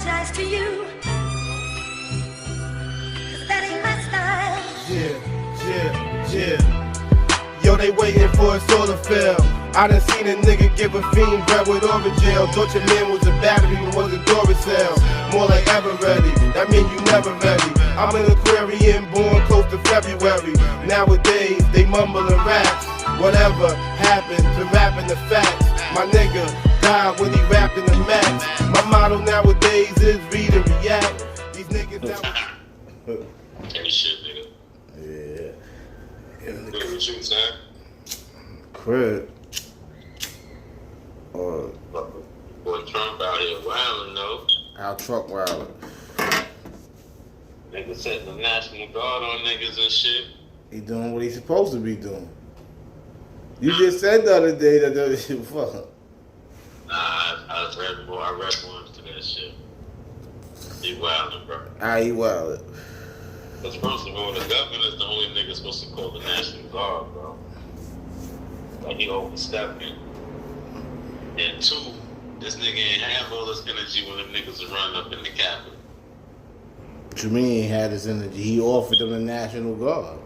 apologize to you, 'cause that ain't my style. Yeah. Yo, they waiting for us all to fail. I done seen a nigga give a fiend bread with over jail. Thought your man was a battery, but was a Duracell. More like ever ready, that mean you never ready. I'm an Aquarian, born close to February. Nowadays, they mumble and raps. Whatever happened to rapping the facts? My nigga died when he rapped in the max. My motto nowadays is read and react. These niggas now. Any shit, nigga. Yeah. What you saying? Crib. Boy, Trump out here wildin', though. Our truck wildin'. Niggas setting the National Guard on niggas and shit. He doing what he's supposed to be doing. You just said the other day that that shit fuck. Nah, I read one to that shit. He wildin', bro. He wildin'. Because first of all, the governor's the only nigga supposed to call the National Guard, bro. Like, he overstepping. And two, this nigga ain't have all this energy when them niggas are running up in the Capitol. What you mean he had his energy? He offered them the National Guard.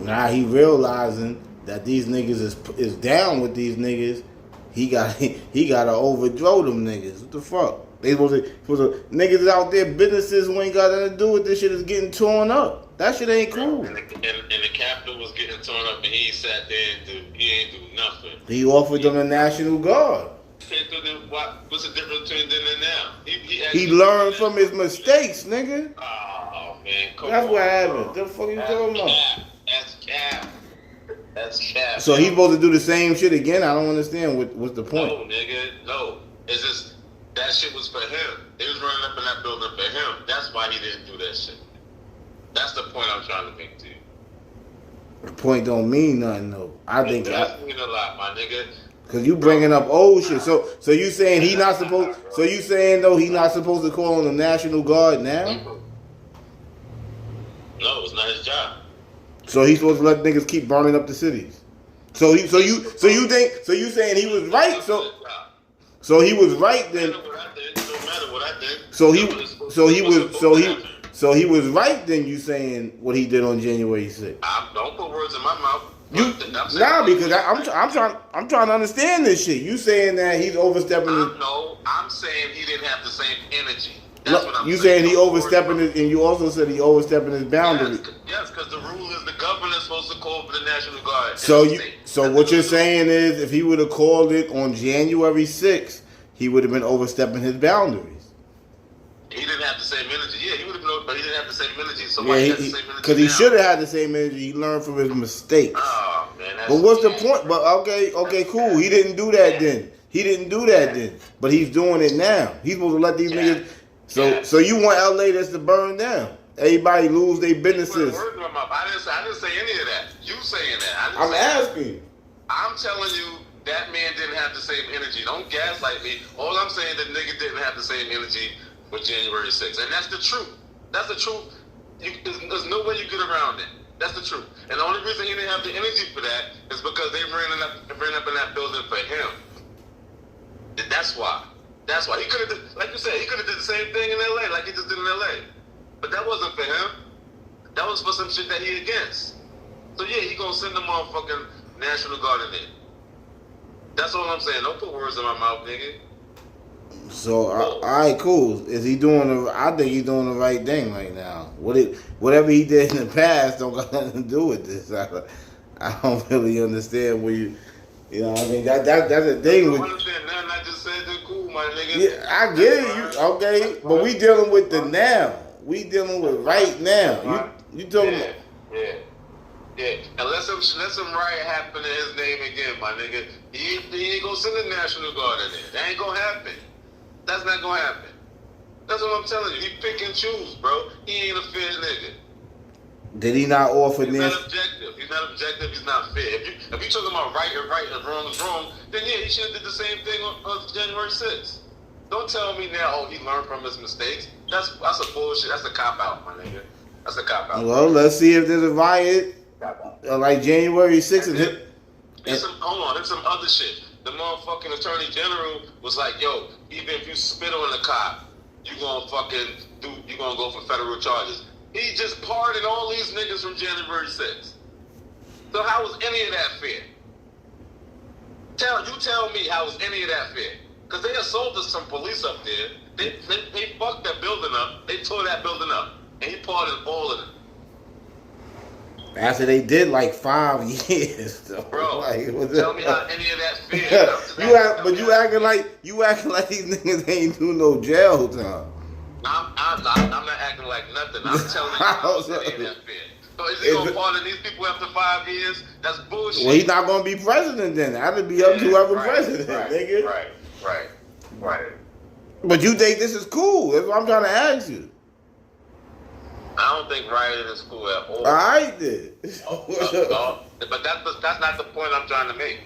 Now he realizing that these niggas is down with these niggas. He gotta overthrow them niggas. What the fuck? They supposed to niggas out there, businesses who ain't got nothing to do with this shit is getting torn up. That shit ain't cool. And the Capitol was getting torn up, and he sat there and he ain't do nothing. He offered them the National Guard. What's the difference between then and now? He learned from his mistakes, nigga. Oh man, that's what happened. The fuck you talking about? That's cap. So he's supposed to do the same shit again? I don't understand what's the point. No, nigga, no. It's just that shit was for him. They was running up in that building for him. That's why he didn't do that shit. That's the point I'm trying to make to you. The point don't mean nothing though. I think it does mean a lot, my nigga. Cause you bringing up old shit. So you saying he not supposed? So you saying though he not supposed to call on the National Guard now? No, it's not his job. So he's supposed to let niggas keep burning up the cities. So you saying he was right? So he was right then. It don't matter what I did. So he was right then. You saying what he did on January 6th? Don't put words in my mouth. Because I'm trying to understand this shit. You saying that he's overstepping? No, I'm saying he didn't have the same energy. That's what I'm you saying he overstepping it, and you also said he overstepping his boundary. Yes, because the rule is the governor's supposed to call for the National Guard. So what you're saying is, if he would have called it on January 6th, he would have been overstepping his boundaries. He didn't have the same energy. Yeah, he would have known, but he didn't have the same energy. So why he had the same energy? Because he should have had the same energy. He learned from his mistakes. Oh man, but what's the point? But okay, cool. He didn't do that then. He didn't do that then. But he's doing it now. He's supposed to let these niggas. So you want LA just to burn down? Everybody lose their businesses. I didn't say any of that. You saying that? I'm asking. I'm telling you that man didn't have the same energy. Don't gaslight me. All I'm saying that nigga didn't have the same energy with January 6th, and that's the truth. That's the truth. There's no way you get around it. That's the truth. And the only reason he didn't have the energy for that is because they ran up in that building for him. That's why. That's why he could have, like you said, he could have did the same thing in LA, like he just did in LA. But that wasn't for him. That was for some shit that he against. So yeah, he gonna send the motherfucking National Guard in there. That's all I'm saying. Don't put words in my mouth, nigga. So all right, cool. Is he doing I think he's doing the right thing right now. Whatever he did in the past don't got nothing to do with this. I don't really understand where you know what I mean, that's the thing with. I understand nothing. I just said they're cool, my nigga. Yeah, I get it. Okay, but we dealing with the now. We dealing with right now. You talking about? Yeah. And let some riot happen in his name again, my nigga. He ain't gonna send the National Guard in there. That ain't gonna happen. That's not gonna happen. That's what I'm telling you. He pick and choose, bro. He ain't a fair nigga. Did he not offer this? He's not objective. He's not fair. If you talking about right and wrong is wrong, then yeah, he should have did the same thing on January 6th. Don't tell me now, he learned from his mistakes. That's a bullshit. That's a cop-out, my nigga. That's a cop-out. Well, let's see if there's a riot like January 6th. There's some other shit. The motherfucking attorney general was like, yo, even if you spit on the cop, you gonna go for federal charges. He just pardoned all these niggas from January 6th. So how was any of that fair? Tell me how was any of that fair? Because they assaulted some police up there. They fucked that building up. They tore that building up. And he pardoned all of them. After they did like 5 years, though. Bro, like, tell me how any of that fair. you acting like these niggas ain't do no jail time. I'm not acting like nothing. I'm telling you how any of that fair. So is he gonna pardon these people after 5 years? That's bullshit. Well, he's not gonna be president then. That'll be up to whoever president, nigga. Right. But you think this is cool? That's what I'm trying to ask you. I don't think rioting is cool at all. All right then. But that's not the point I'm trying to make.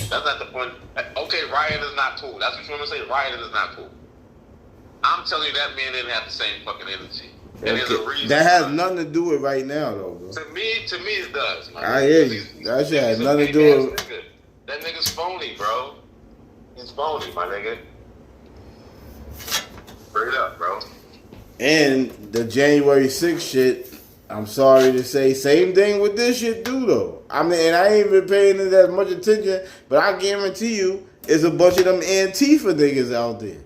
That's not the point. Okay, rioting is not cool. That's what you want to say. Rioting is not cool. I'm telling you, that man didn't have the same fucking energy. And there's a reason. That has nothing to do with right now, though, bro. To me, it does, man. I hear you. That shit has nothing to do with. That nigga's phony, bro. He's phony, my nigga. Straight up, bro. And the January 6th shit, I'm sorry to say, same thing with this shit too, though. I mean, and I ain't been paying it that much attention, but I guarantee you, it's a bunch of them Antifa niggas out there.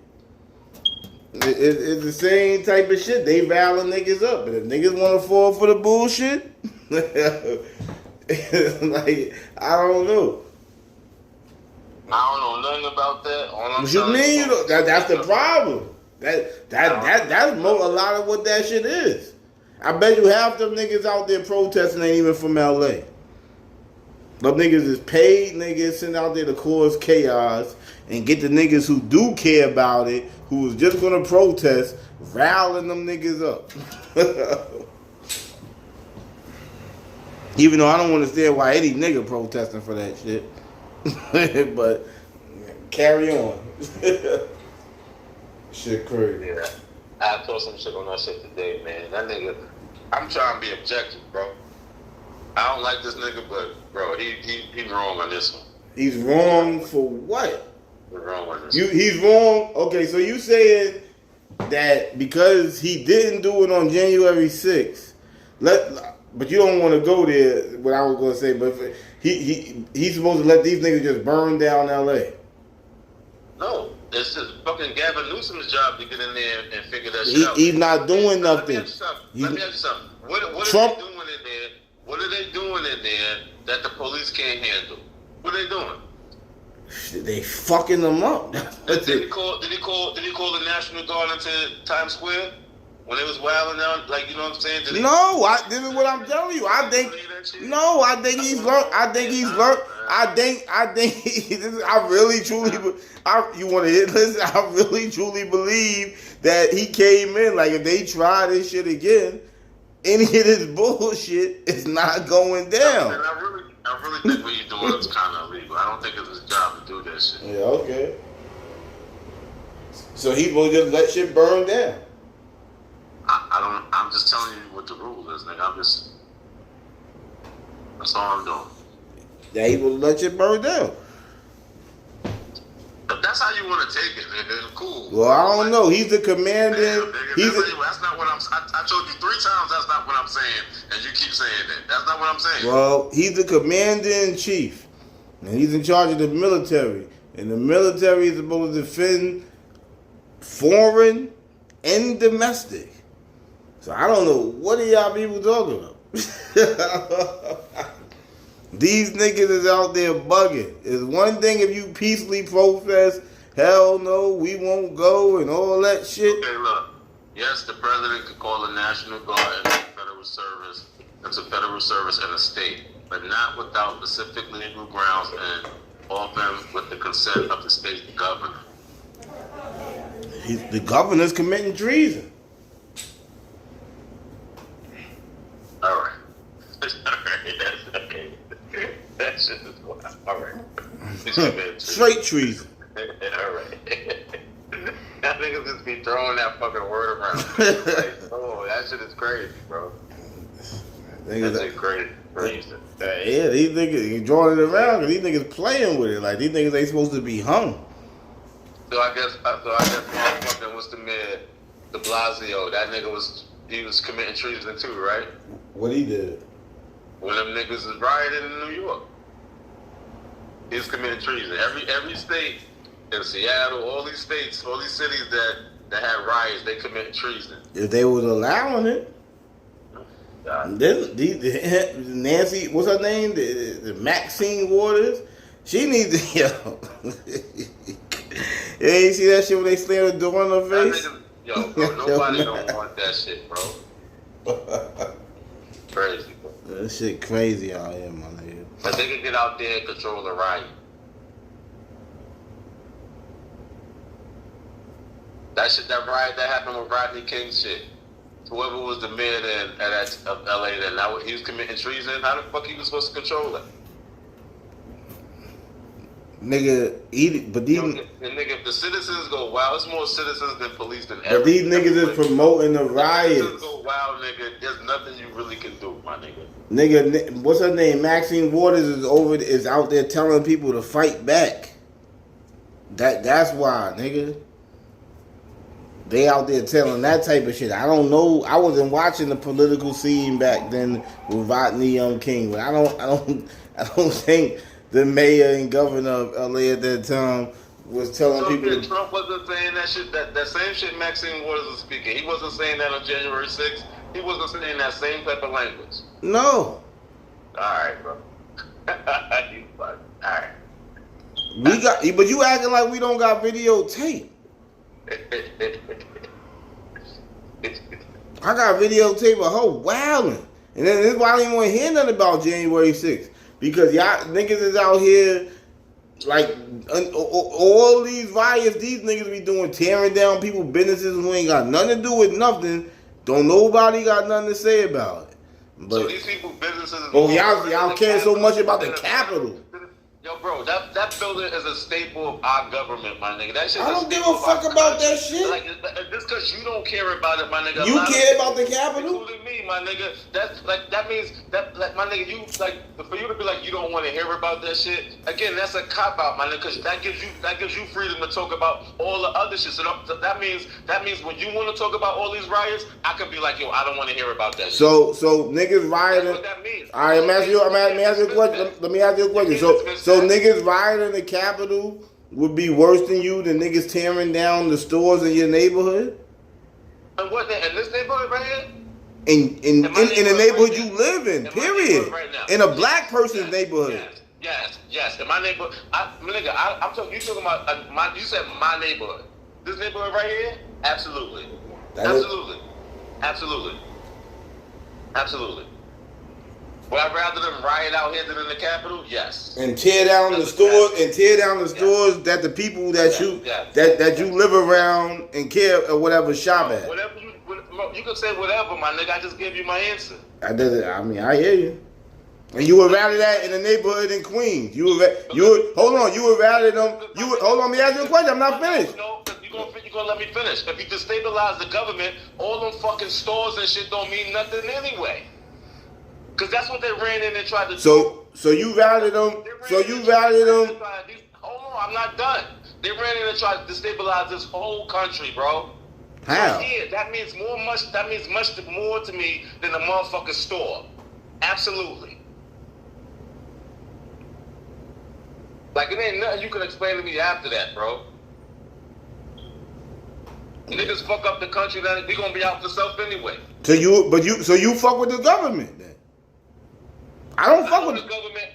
It's the same type of shit. They riling niggas up. But if niggas want to fall for the bullshit, like, I don't know. I don't know nothing about that. What you mean? You know, that's the problem. That's a lot of what that shit is. I bet you half them niggas out there protesting ain't even from LA. Them niggas is paid niggas sent out there to cause chaos and get the niggas who do care about it, who was just gonna protest, riling them niggas up. Even though I don't understand why any nigga protesting for that shit. But carry on. Shit crazy. Yeah. I told some shit on that shit today, man. That nigga, I'm trying to be objective, bro. I don't like this nigga, but bro, he's wrong on this one. He's wrong for what? He's wrong on this one. He's wrong. Okay, so you saying that because he didn't do it on January 6th, but you don't want to go there. What I was going to say, but he's supposed to let these niggas just burn down L.A. No, it's just fucking Gavin Newsom's job to get in there and figure that shit out. He's not doing nothing. Let me ask you something. What Trump, are they doing in there? What are they doing in there that the police can't handle? What are they doing? They fucking them up. Did he call the National Guard into Times Square when they was wilding out? Like, you know what I'm saying? This is what I'm telling you. I think he's learned. I really truly. You want to hit? Listen, I really truly believe that he came in. Like, if they try this shit again, any of this bullshit is not going down. And I really think what he's doing is kind of illegal. I don't think it's his job to do that shit. Yeah, okay. So he will just let shit burn down. I'm just telling you what the rule is, nigga. That's all I'm doing. Yeah, he will let shit burn down. But that's how you want to take it, nigga. Cool. Well, I don't know. He's the commanding. That's not what I told you 3 times. That's not what I'm saying, and you keep saying that. That's not what I'm saying. Well, he's the commander in chief, and he's in charge of the military, and the military is supposed to defend foreign and domestic. So I don't know what are y'all people talking about. These niggas is out there bugging. It's one thing if you peacefully protest, hell no, we won't go and all that shit. Okay, look. Yes, the president could call the National Guard into federal service in a state, but not without specific legal grounds and often with the consent of the state governor. The governor's committing treason. All right. That's okay. That shit is wild. All right. Straight treason. All right. That niggas just be throwing that fucking word around. Like, oh, that shit is crazy, bro. That's crazy. Yeah, these niggas drawing it around because these niggas playing with it. Like, these niggas ain't supposed to be hung. So I guess motherfucking what's the mayor, De Blasio, that nigga he was committing treason too, right? What he did? When them niggas was rioting in New York. He was committing treason. Every state in Seattle, all these states, all these cities that had riots, they committed treason. If they was allowing it. Nancy, what's her name? The Maxine Waters. She needs to, yo. Yeah, you see that shit when they slam the door in her face? Yo, bro, nobody don't want that shit, bro. Crazy, bro. That shit crazy out here, my nigga. But they can get out there and control the riot. That riot that happened with Rodney King shit. Whoever was the mayor of LA then, now he was committing treason. How the fuck he was supposed to control it? Nigga, nigga, if the citizens go wild, it's more citizens than police than ever. But these niggas is promoting the riots. Citizens go wild, nigga. There's nothing you really can do, my nigga. Nigga, what's her name? Maxine Waters is out there telling people to fight back. That's why, nigga. They out there telling that type of shit. I don't know. I wasn't watching the political scene back then with Rodney King, but I don't think the mayor and governor of LA at that time was telling people. Trump wasn't saying that shit. That same shit Maxine Waters was speaking. He wasn't saying that on January 6th. He wasn't saying that same type of language. No. All right, bro. You fuck. All right. But you acting like we don't got videotape. I got videotape of her wilding. And then this is why I didn't want to hear nothing about January 6th. Because y'all niggas is out here, like, all these riots, these niggas be doing, tearing down people's businesses who ain't got nothing to do with nothing. Don't nobody got nothing to say about it. But, so these people's businesses... Oh, y'all care so much about the Capitol. Yo, bro, that building is a staple of our government, my nigga. That shit. I don't give a fuck about that shit. Like, just because you don't care about it, my nigga. You care about the Capitol? Including me, my nigga. That means my nigga, you like for you to be like you don't want to hear about that shit. Again, that's a cop out, my nigga, because that gives you freedom to talk about all the other shit. So that means when you want to talk about all these riots, I could be like, yo, I don't want to hear about that. So niggas rioting. That's what that means. All right, let me ask you a question. Let me ask you a question. So niggas rioting the Capitol would be worse than you than niggas tearing down the stores in your neighborhood? And what? In this neighborhood right here? In the neighborhood you live in, period. In a black person's neighborhood. Yes. In my neighborhood, nigga, I'm talking. You talking about you said my neighborhood. This neighborhood right here? Absolutely. Would I rather them riot out here than in the Capitol? Yes. And tear down the stores that the people that you live around and care or whatever shop at. Whatever you can say whatever, my nigga. I just gave you my answer. I hear you. And you would rather that in the neighborhood in Queens. You would rather them. Hold on. Let me ask you a question. I'm not finished. No, you're gonna let me finish. If you destabilize the government, all them fucking stores and shit don't mean nothing anyway. Because that's what they ran in and tried to do. So you value them. Hold on, I'm not done. They ran in and tried to destabilize this whole country, bro. How? So yeah, that means much more to me than the motherfucking store. Absolutely. Like it ain't nothing you can explain to me after that, bro. Niggas fuck up the country, then we gonna be out for self anyway. So you fuck with the government then? I don't fuck with the government.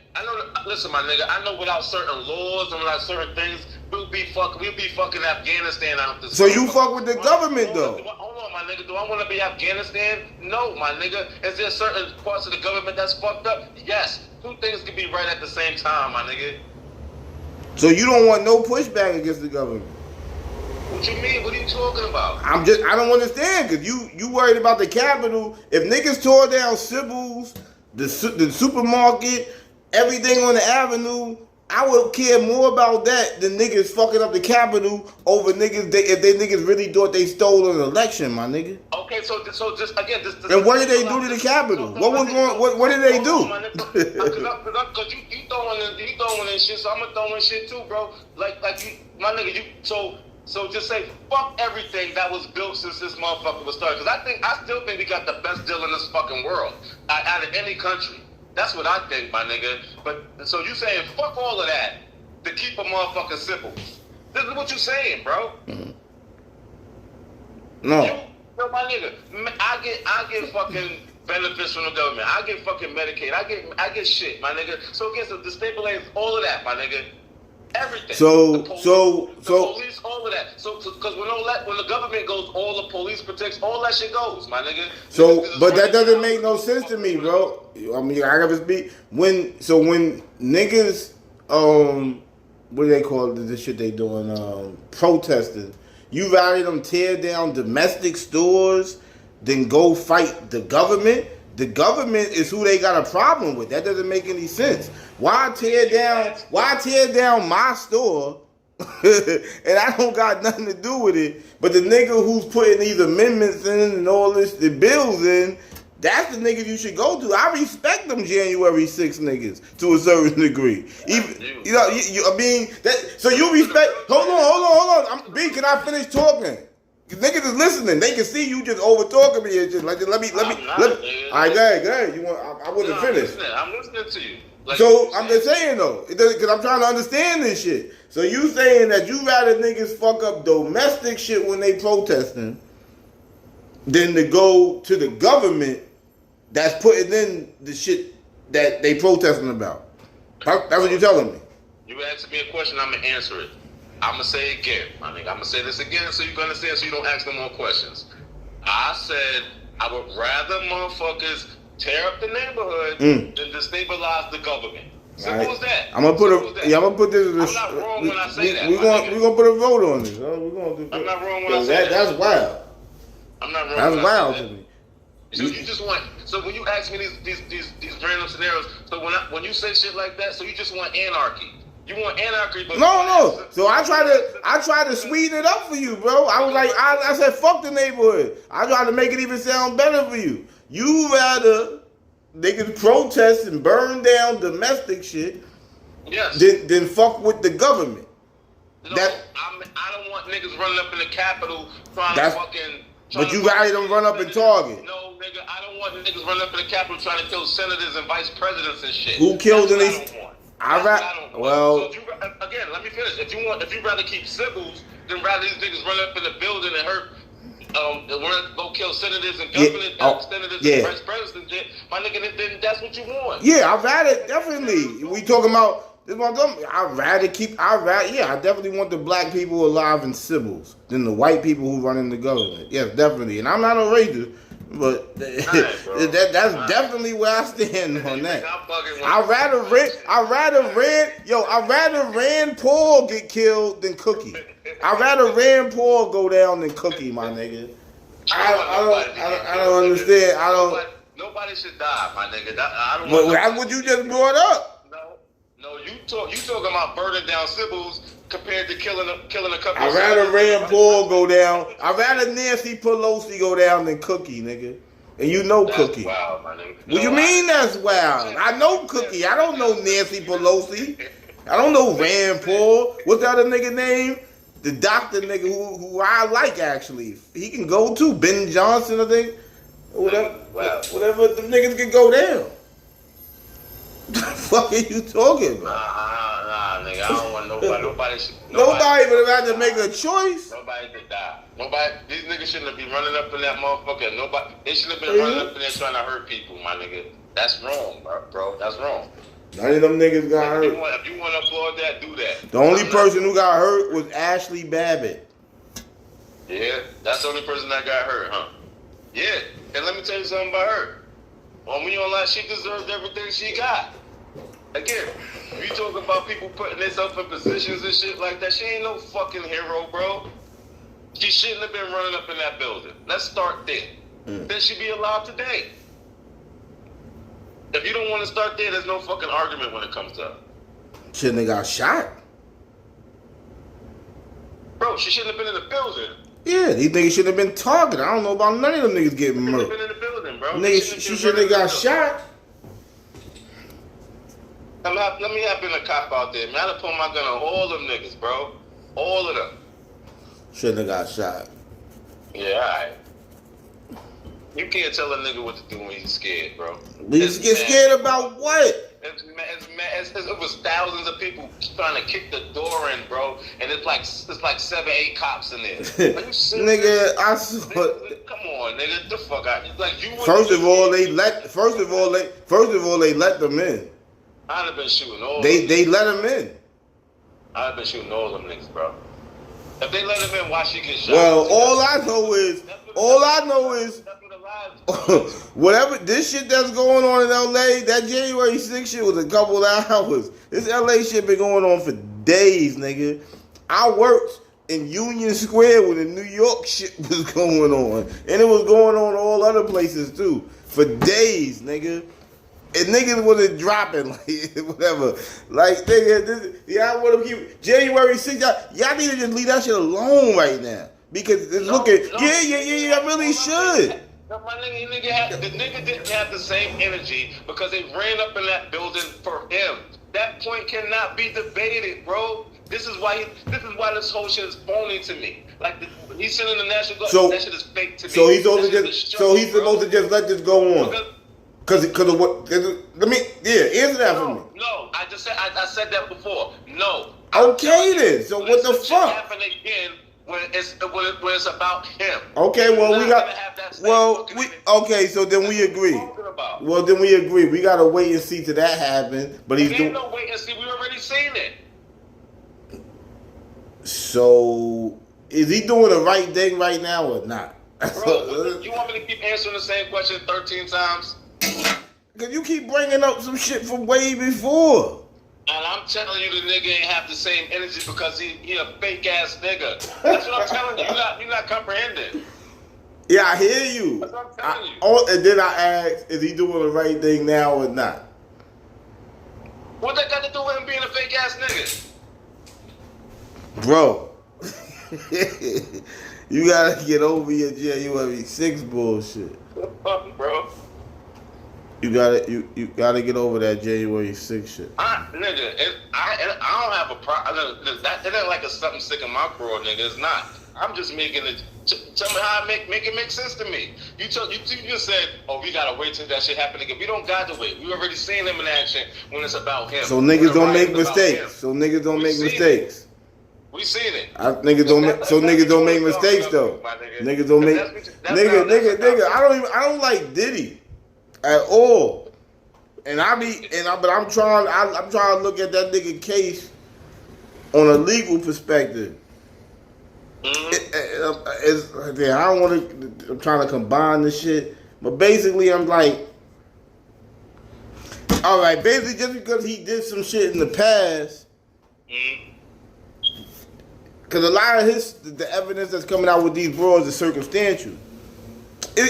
Listen, my nigga. I know without certain laws and without certain things, we'll be fucking Afghanistan out this. So you fuck with the government though? Hold on, my nigga. Do I want to be Afghanistan? No, my nigga. Is there certain parts of the government that's fucked up? Yes. Two things can be right at the same time, my nigga. So you don't want no pushback against the government? What you mean? What are you talking about? I don't understand because you worried about the Capitol. If niggas tore down Sybil's, the supermarket, everything on the avenue, I would care more about that than niggas fucking up the Capitol over niggas if they niggas really thought they stole an election, my nigga. Okay, so just again, this. And what did they do to the Capitol? What was going? What did they do? Because you throwing in shit, so I'm gonna throw in shit too, bro. Like you, my nigga, you so just say fuck everything that was built since this motherfucker was started. Because I still think we got the best deal in this fucking world out of any country. That's what I think, my nigga. But so you saying fuck all of that to keep a motherfucker simple? This is what you saying, bro. Mm-hmm. No. Yo, my nigga, I get fucking benefits from the government. I get fucking Medicaid. I get shit, my nigga. So it gets to destabilize all of that, my nigga. Everything. So the police, all of that. So because when the government goes, all the police protects, all that shit goes, my nigga. So, but that doesn't make no sense to me, bro. I mean, I gotta speak when niggas, what do they call it? This shit they doing, protesting. You rather them tear down domestic stores than go fight the government? The government is who they got a problem with. That doesn't make any sense. Why tear down my store and I don't got nothing to do with it, but the nigga who's putting these amendments in and all this, the bills in, that's the niggas you should go to. I respect them January 6th niggas to a certain degree. Even, I mean, so you respect, hold on. B, can I finish talking? Niggas is listening. They can see you just over talking me and just like let me. All right, go ahead. You want? I wouldn't finish. I'm listening to you. Like so I'm just saying though, because I'm trying to understand this shit. So you saying that you rather niggas fuck up domestic shit when they protesting than to go to the government that's putting in the shit that they protesting about? That's what you're telling me. You asking me a question, I'm gonna answer it. I'm going to say it again, my nigga. I'm going to say this again so you can understand so you don't ask no more questions. I said I would rather motherfuckers tear up the neighborhood than destabilize the government. Simple as that. I'm going to put this. I'm not wrong when I say that. We're going to put a vote on this. I'm not wrong when I say that. That's wild. I'm not wrong. That's wild to me. So you just want. So when you ask me these random scenarios, so when you say shit like that, so you just want anarchy. You want anarchy, but no. So I try to sweeten it up for you, bro. I was like, I said, fuck the neighborhood. I tried to make it even sound better for you. You rather niggas protest and burn down domestic shit, yes, than fuck with the government. No, I don't want niggas running up in the Capitol trying to fucking. But you rather them run up and target. No, nigga, I don't want niggas running up in the Capitol trying to kill senators and vice presidents and shit. Who killed any? So again, let me finish. If you rather keep civils, then rather these niggas run up in the building and hurt, go kill senators and senators and vice presidents and shit, my nigga, then that's what you want. Yeah, I'd rather definitely. We talking about this one. I definitely want the black people alive in civils than the white people who run in the government. Yes, definitely. And I'm not a racist. But that's definitely where I stand on that. I'd rather Rand Paul get killed than Cookie. I'd rather Rand Paul go down than Cookie, my nigga. I don't understand. Nobody should die, my nigga. That's what you just brought up. No, you talking about burning down civils compared to killing a couple. I'd rather Rand Paul go down. I'd rather Nancy Pelosi go down than Cookie, nigga. And you know that's Cookie. Wild, my nigga. What you mean that's wild? I know Cookie. I don't know Nancy Pelosi. I don't know Rand Paul. What's the other nigga name? The doctor nigga who I like actually. He can go too. Ben Johnson, I think. Whatever the niggas can go down. What the fuck are you talking about? Nah, nigga. I don't want nobody. Nobody would have had to make a choice. Nobody could die. These niggas shouldn't have been running up in that motherfucker. They shouldn't have been running up in there trying to hurt people, my nigga. That's wrong, bro. That's wrong. None of them niggas got hurt. If you want to applaud that, do that. The only person who got hurt was Ashley Babbitt. Yeah, that's the only person that got hurt, huh? Yeah, and let me tell you something about her. On me online, she deserved everything she got. Again, you talk about people putting themselves in positions and shit like that. She ain't no fucking hero, bro. She shouldn't have been running up in that building. Let's start there. Then she'd be alive today. If you don't want to start there, there's no fucking argument when it comes up. Shouldn't have got shot. Bro, she shouldn't have been in the building. Yeah, these niggas should have been targeted. I don't know about none of them niggas getting She shouldn't have murdered. been in the building, bro. Niggas, she shouldn't have got shot. Let me have been a cop out there, man. I'd have pulled my gun on all them niggas, bro. All of them. Shouldn't have got shot. Yeah, alright. You can't tell a nigga what to do when he's scared, bro. You get scared about what? It was thousands of people trying to kick the door in, bro, and it's like 7, 8 cops in there. Are you serious? Nigga, I saw. Nigga, come on, nigga, get the fuck out. Like you. First of all, they let them in. I'd have been shooting all. They let them in. I'd have been shooting all them niggas, bro. If they let him in, why she get shot? Well, all I know is whatever this shit that's going on in LA, that January 6th shit was a couple of hours. This LA shit been going on for days, nigga. I worked in Union Square when the New York shit was going on. And it was going on all other places too. For days, nigga. And niggas wasn't dropping, like, whatever. Like, nigga, I want to keep January 6th. Y'all need to just leave that shit alone right now. Because it's looking, I really should. No, my nigga, the nigga didn't have the same energy because they ran up in that building for him. That point cannot be debated, bro. This is why this whole shit is phony to me. Like he's sending the National Guard. That shit is fake to me. So he's supposed to just let this go on. Cause of what? Let me answer that for me. No, I said that before. No. Okay then. So what the fuck? Happen again when it's about him. Okay, well okay, so then we agree. Well, then we agree. We gotta wait and see till that happen. But he's doing. No wait and see. We already seen it. So is he doing the right thing right now or not? Bro, you want me to keep answering the same question 13 times? Cause you keep bringing up some shit from way before. And I'm telling you, the nigga ain't have the same energy because he a fake ass nigga. That's what I'm telling you. You're not comprehending. Yeah, I hear you. That's what I'm telling you. And then I ask, is he doing the right thing now or not? What that got to do with him being a fake ass nigga? Bro, you gotta get over your January 6th bullshit. Bro. You gotta get over that January 6th shit. Nigga, I don't have a problem. It ain't like a something sick in my craw, nigga. It's not. I'm just making it. Tell me how I make it make sense to me. You just said, oh, we gotta wait till that shit happen again. We don't got to wait. We already seen him in action when it's about him. So niggas don't make mistakes. We seen it. Niggas don't make mistakes though. Niggas don't make. Nigga. I don't like Diddy at all. But I'm trying to look at that nigga case on a legal perspective. Mm-hmm. I don't want to. I'm trying to combine the shit, but basically, I'm like, all right. Basically, just because he did some shit in the past, because a lot of the evidence that's coming out with these bros is circumstantial. I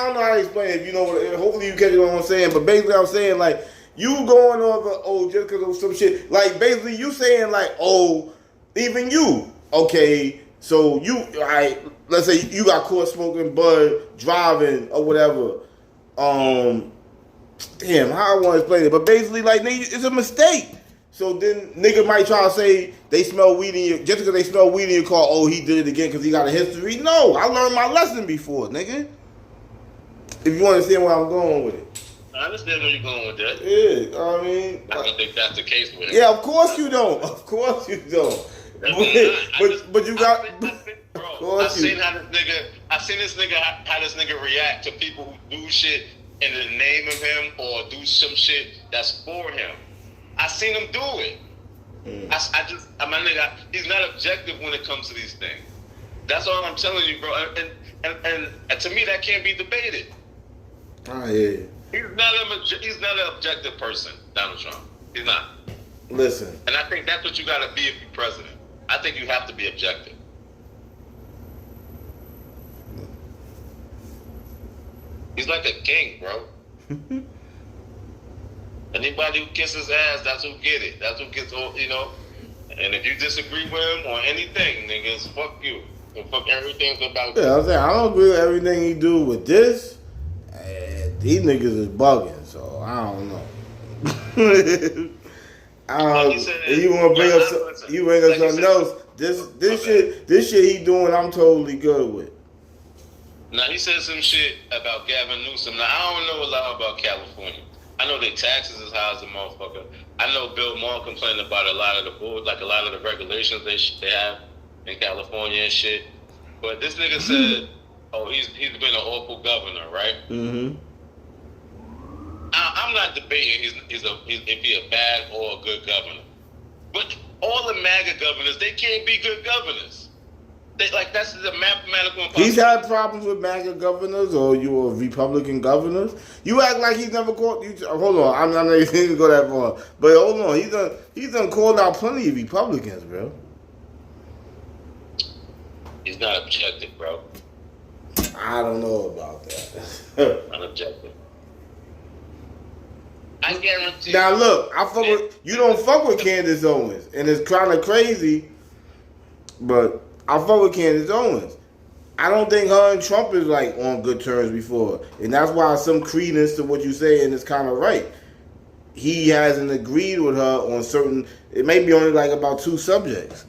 don't know how to explain it. You know, hopefully you catch what I'm saying. But basically, I'm saying like you going over just because of some shit. Like basically, you saying like even you okay. So let's say you got caught smoking bud, driving or whatever. Damn, how I want to explain it, but basically, like, nigga, it's a mistake. So then nigga might try to say they smell weed in your, just because they smell weed in your car, oh, he did it again because he got a history. No, I learned my lesson before, nigga. If you understand where I'm going with it. I understand where you're going with that. Yeah, I mean. I don't think that's the case with it. Yeah, of course you don't. Of course you don't. But you got. Bro, I seen this nigga react to people who do shit in the name of him or do some shit that's for him. I seen him do it. My nigga, he's not objective when it comes to these things. That's all I'm telling you, bro. And to me, that can't be debated. Oh yeah. He's not an objective person, Donald Trump. He's not. Listen. And I think that's what you got to be if you're president. I think you have to be objective. He's like a king, bro. Anybody who kisses ass, that's who get it. That's who gets all, you know. And if you disagree with him on anything, niggas, fuck you. And fuck everything about you. Yeah, I'm saying I don't agree with everything he do with this. These niggas is bugging, so I don't know. You want to bring up something else? This shit he doing, I'm totally good with. Now he said some shit about Gavin Newsom. Now I don't know a lot about California. I know their taxes is high as a motherfucker. I know Bill Maher complained about a lot of the bull, like a lot of the regulations they have in California and shit. But this nigga said, "Oh, he's been an awful governor, right?" Mm-hmm. I'm not debating if he a bad or a good governor, but all the MAGA governors, they can't be good governors. That's the mathematical impossibility. He's had problems with MAGA governors or Republican governors. You act like he's never called. Hold on, I'm not even going to go that far. But hold on, he's done called out plenty of Republicans, bro. He's not objective, bro. I don't know about that. Unobjective. I guarantee. Now look, you don't fuck with Candace Owens, and it's kind of crazy, but I fuck with Candace Owens. I don't think her and Trump is like on good terms before, and that's why some credence to what you say, and it's kind of right. He hasn't agreed with her on certain. It may be only like about 2 subjects,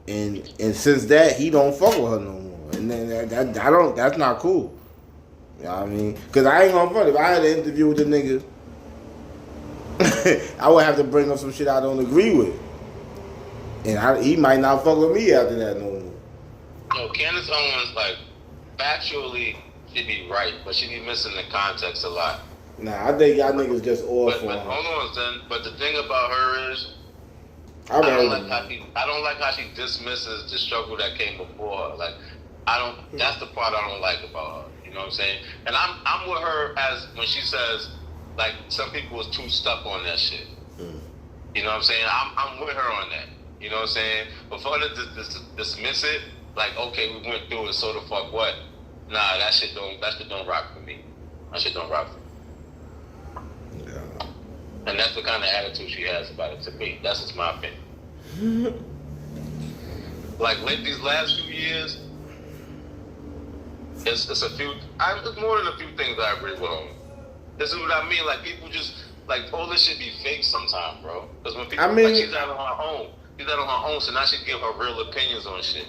and since that he don't fuck with her no more, and then that's not cool. You know what I mean? Because I ain't gonna front. If I had an interview with the nigga, I would have to bring up some shit I don't agree with. And he might not fuck with me after that no more. No, Candace Owens, like, factually, she be right, but she be missing the context a lot. Nah, I think y'all niggas just off But on her. hold on, son. But the thing about her is, I don't like how she dismisses the struggle that came before her. Like, that's the part I don't like about her. You know what I'm saying? And I'm with her as when she says, like, some people was too stuck on that shit. You know what I'm saying? I'm with her on that. You know what I'm saying? But for her to dismiss it, like, okay, we went through it, so the fuck what? Nah, that shit don't rock for me. That shit don't rock for me. Yeah. And that's the kind of attitude she has about it to me. That's just my opinion. Like, these last few years, it's more than a few things that I agree with her. This is what I mean. Like, people just, like, all this shit be fake sometimes, bro. Because when people, like, she's out on her own. She's out on her own, so now she give her real opinions on shit.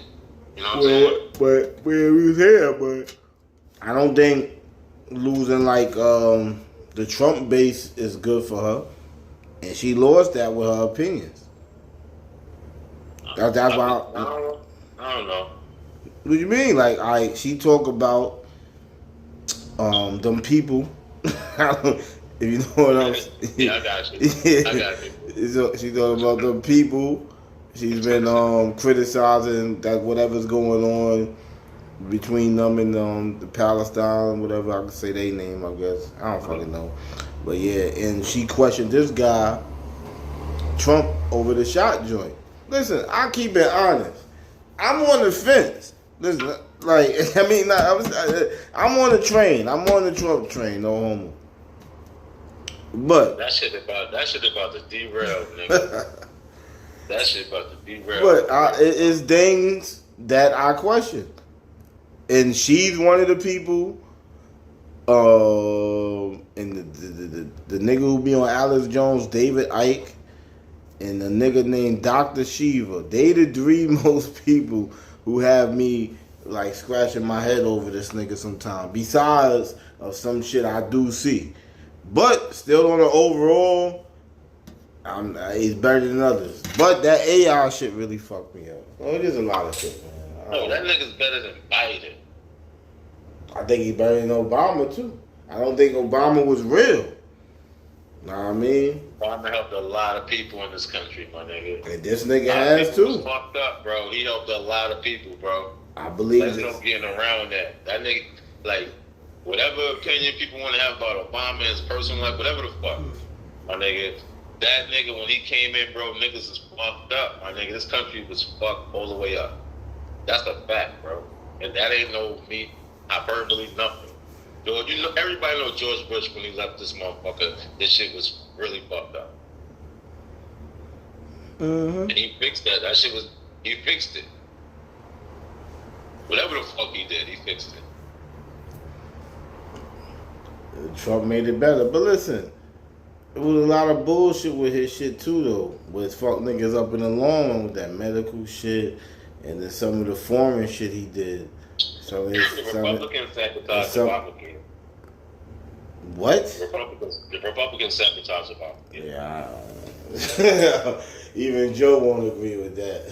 You know what I'm saying? But we was here, but I don't think losing like the Trump base is good for her, and she lost that with her opinions. That's why. I don't know. What do you mean? Like, she talk about them people. If you know what I'm saying. Yeah, I got you. I got you. She talk about them people. She's been criticizing that whatever's going on between them and the Palestine, whatever I can say their name, I guess. I don't fucking know. But yeah, and she questioned this guy, Trump, over the shot joint. Listen, I keep it honest. I'm on the fence. Listen, like, I mean, I'm on the train. I'm on the Trump train, no homo. But that shit about to derail, nigga. That shit about to derail. But it's things that I question, and she's one of the people. And the nigga who be on Alex Jones, David Icke, and the nigga named Dr. Shiva. They the 3 most people who have me like scratching my head over this nigga sometimes. Besides of some shit I do see, but still on the overall. He's better than others. But that AI shit really fucked me up. Well, it is a lot of shit, man. No, that nigga's better than Biden. I think he's better than Obama, too. I don't think Obama was real. Know what I mean? Obama helped a lot of people in this country, my nigga. And this nigga has, too. Fucked up, bro. He helped a lot of people, bro. I believe There's no getting around that. That nigga, like, whatever opinion people want to have about Obama, his personal life, whatever the fuck, my nigga. That nigga, when he came in, bro, niggas is fucked up. My nigga, this country was fucked all the way up. That's a fact, bro. And that ain't no me hyperbole, nothing. George, everybody know George Bush when he left this motherfucker. This shit was really fucked up. Mm-hmm. And he fixed that. He fixed it. Whatever the fuck he did, he fixed it. Trump made it better. But listen, it was a lot of bullshit with his shit too, though. With fuck niggas up in the long run with that medical shit and then some of the foreign shit he did. So The Republicans sabotaged Obamacare. What? The Republicans sabotaged Obamacare. Yeah. Even Joe won't agree with that.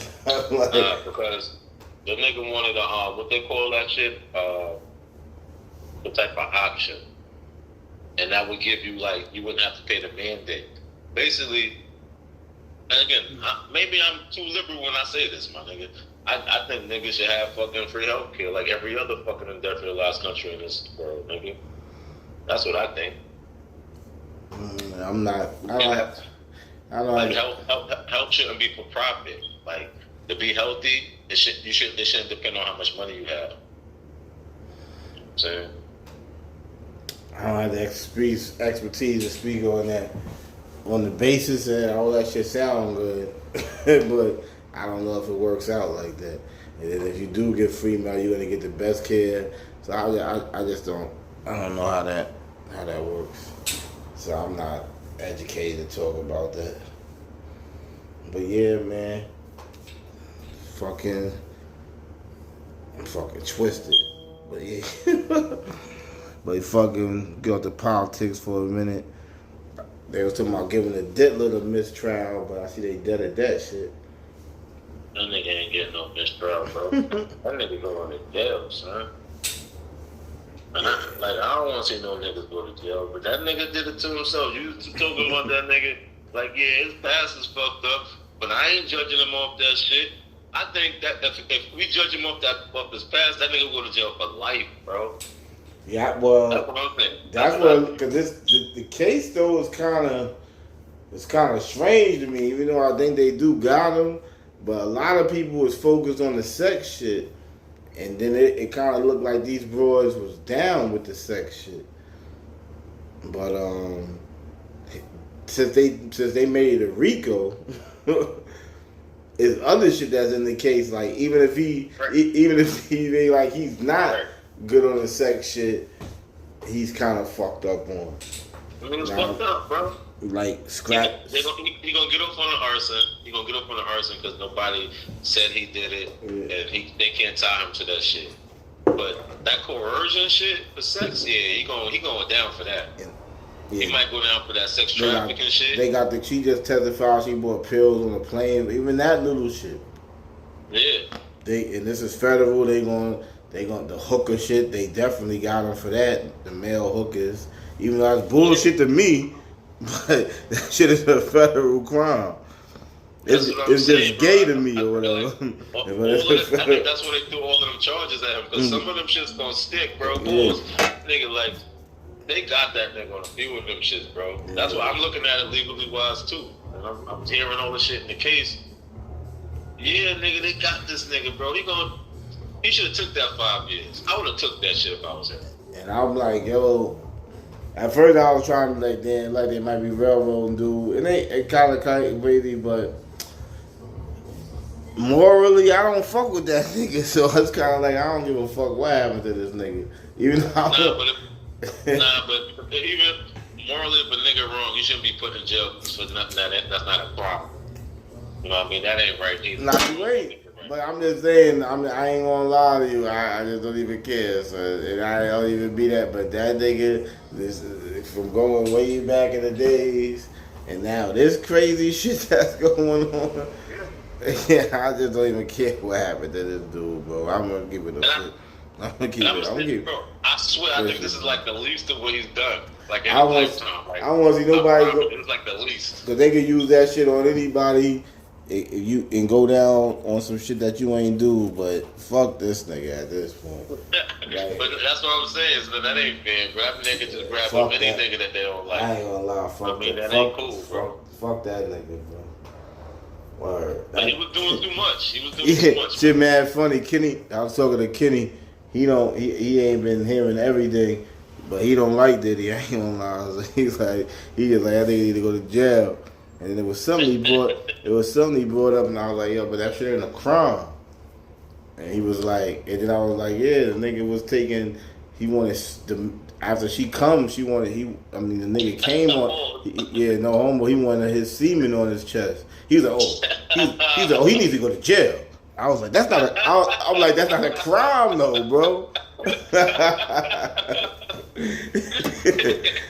Because the nigga wanted what they call that shit? The type of option. And that would give you, like, you wouldn't have to pay the mandate. Basically, and again, maybe I'm too liberal when I say this, my nigga. I think niggas should have fucking free healthcare like every other fucking industrialized country in this world, nigga. That's what I think. I'm not. I don't. Like health shouldn't be for profit. Like to be healthy, it shouldn't depend on how much money you have. You know what I'm saying? I don't have the expertise to speak on that on the basis and all that shit sound good, but I don't know if it works out like that. And then if you do get free mail, you're gonna get the best care. So I just don't. I don't know how that works. So I'm not educated to talk about that. But yeah, man, I'm fucking twisted. But yeah. But fucking get off the politics for a minute. They was talking about giving the diddler the mistrial, but I see they deaded that shit. That nigga ain't getting no mistrial, bro. That nigga going to jail, son. And I don't want to see no niggas go to jail, but that nigga did it to himself. You talking about that nigga, like, yeah, his past is fucked up, but I ain't judging him off that shit. I think that if we judge him off his past, that nigga will go to jail for life, bro. Yeah, well, that's what I'm saying. Because the case though is kind of strange to me. Even though I think they do got him, but a lot of people was focused on the sex shit, and then it kind of looked like these broads was down with the sex shit. But since they made it a RICO, it's other shit that's in the case. Like even if he's not good on the sex shit, he's kind of fucked up on. Niggas fucked up, bro. Like scrap. He gonna get off on the arson. He gonna get off on the arson because nobody said he did it, and they can't tie him to that shit. But that coercion shit for sex, yeah, he going down for that. Yeah. He might go down for that sex trafficking shit. She just testified she bought pills on the plane. Even that little shit. Yeah. And this is federal. They going the hooker shit. They definitely got him for that. The male hookers, even though that's bullshit to me, but that shit is a federal crime. It's just gay to me or whatever. I think that's why they threw all of them charges at him because some of them shit's gonna stick, bro. Nigga, like they got that nigga on a few of them shits, bro. Yeah. That's why I'm looking at it legally wise too. And I'm hearing all the shit in the case. Yeah, nigga, they got this nigga, bro. He should have took that 5 years. I would have took that shit if I was him. And I'm like, yo. At first, I was trying to like they might be railroading dude, and it kind of crazy, but morally, I don't fuck with that nigga. So it's kind of like I don't give a fuck what happened to this nigga. Even though but even morally, if a nigga wrong, you shouldn't be put in jail for nothing. That's not a problem. You know what I mean? That ain't right either. Not right. But I'm just saying, I ain't gonna lie to you. I just don't even care. So, and I don't even be that. But that nigga, from going way back in the days, and now this crazy shit that's going on. Yeah, I just don't even care what happened to this dude, bro. I'm gonna give it a shit. I'm gonna keep it. Bro, I swear, I think this is like the least of what he's done. Like in I want to see nobody go. It's like the least. Because they can use that shit on anybody. And go down on some shit that you ain't do, but fuck this nigga at this point. But that's what I'm saying, is that ain't fair, bro. That nigga just grab up any nigga that they don't like. I ain't gonna lie, fuck that ain't cool, bro. Fuck that nigga, bro. Word. But he was doing too much. Too much. Shit, man, funny. Kenny, I was talking to Kenny. He ain't been hearing everything. But he don't like Diddy. I ain't gonna lie. He's like, he just like, I think he need to go to jail. And then it was something he brought. It was something he brought up, and I was like, yo, but that shit ain't a crime. And he was like, and then I was like, yeah, the nigga was taking. He wanted after she come, she wanted. The nigga came on. No homo. He wanted his semen on his chest. He was like, he's like, oh, he needs to go to jail. I was like, that's not a. I'm like, that's not a crime though, bro.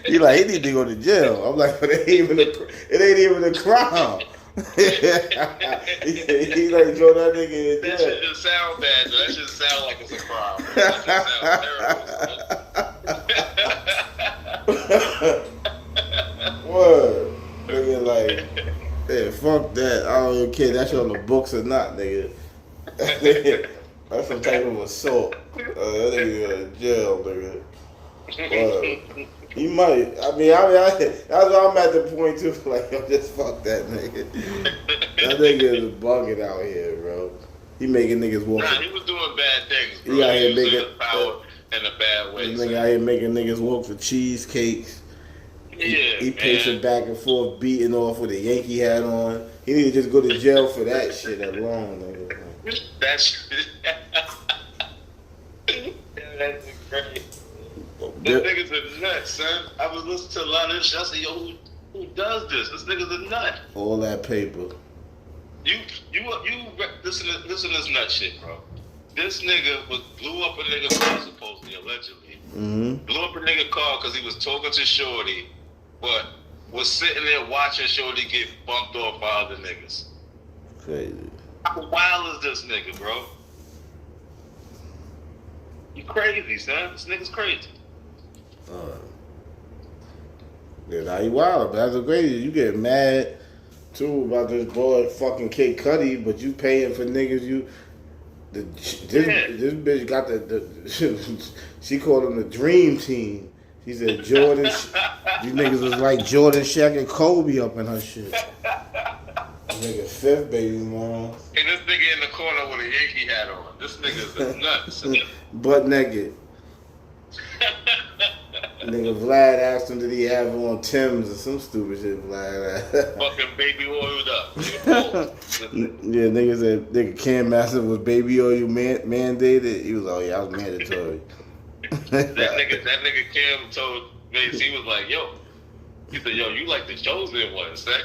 He like, he need to go to jail. I'm like, but it ain't even a crime. he like throw that nigga in jail. That shit just sound bad. So that shit sound like it's a crime. That shit sound terrible. Word, nigga, like, yeah, fuck that. I don't even care. That shit on the books or not, nigga. That's some type of assault. That nigga go to jail, nigga. He might. That's why I'm at the point too. Like, yo, just fuck that nigga. That nigga is bugging out here, bro. He making niggas walk. Nah, he was doing bad things, bro. He out here was making using power in a bad way. This nigga out here making niggas walk for cheesecakes. Yeah, he pacing back and forth, beating off with a Yankee hat on. He need to just go to jail for that shit alone, nigga. That shit. That's crazy. This nigga's a nut, son. I was listening to a lot of this shit. I said, yo, who does this? This nigga's a nut. All that paper. You listen to this nut shit, bro. This nigga blew up a nigga car, supposedly, allegedly. Mm-hmm. Blew up a nigga car because he was talking to Shorty, but was sitting there watching Shorty get bumped off by other niggas. Crazy. How wild is this nigga, bro? You crazy, son. This nigga's crazy. Yeah, now he wild, but that's crazy. You get mad too about this boy fucking Kid Cudi, but you paying for niggas. This bitch got the she called him the dream team. She said Jordan. These niggas was like Jordan, Shaq, and Kobe up in her shit. Nigga fifth baby mom. And this nigga in the corner with a Yankee hat on. This nigga's a nuts. Butt naked. Nigga Vlad asked him did he have on Tim's or some stupid shit. Vlad fucking baby oiled up. Yeah, nigga said nigga Cam Master was baby oil mandated. He was like, oh yeah, I was mandatory. that nigga Cam told Mace, he was like, yo. He said, yo, you like the chosen one, son.